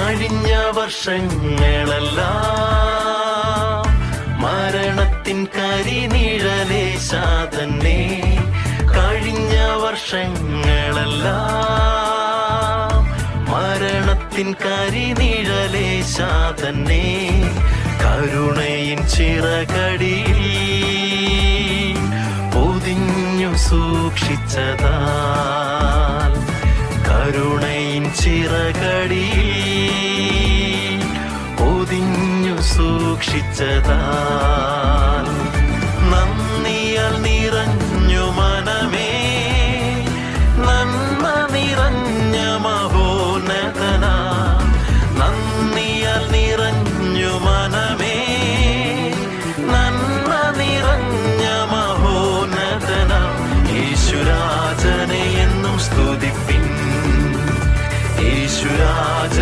കഴിഞ്ഞ വർഷങ്ങളെല്ലാം മരണത്തിൻ കരിനിഴലേശാതന്നെ. കഴിഞ്ഞ വർഷങ്ങളെല്ലാം മരണത്തിൻ കരിനിഴലേശാതന്നെ. കരുണയിൻ ചിറകടിയിൽ പൊതിഞ്ഞു സൂക്ഷിച്ചതാൽ, കരുണയിൻ ചിറകടിയിൽ പൊതിഞ്ഞു സൂക്ഷിച്ചതാൽ, നന്ദിയാൽ നിറഞ്ഞു മനമേ, നന്മ നിറഞ്ഞ മഹോന്നതന. നന്ദിയാൽ നിറഞ്ഞു മനമേ, നന്മ നിറഞ്ഞ മഹോന്നതന. യേശുരാജനെ എന്നും സ്തുതിപ്പിൻ, യേശുരാജ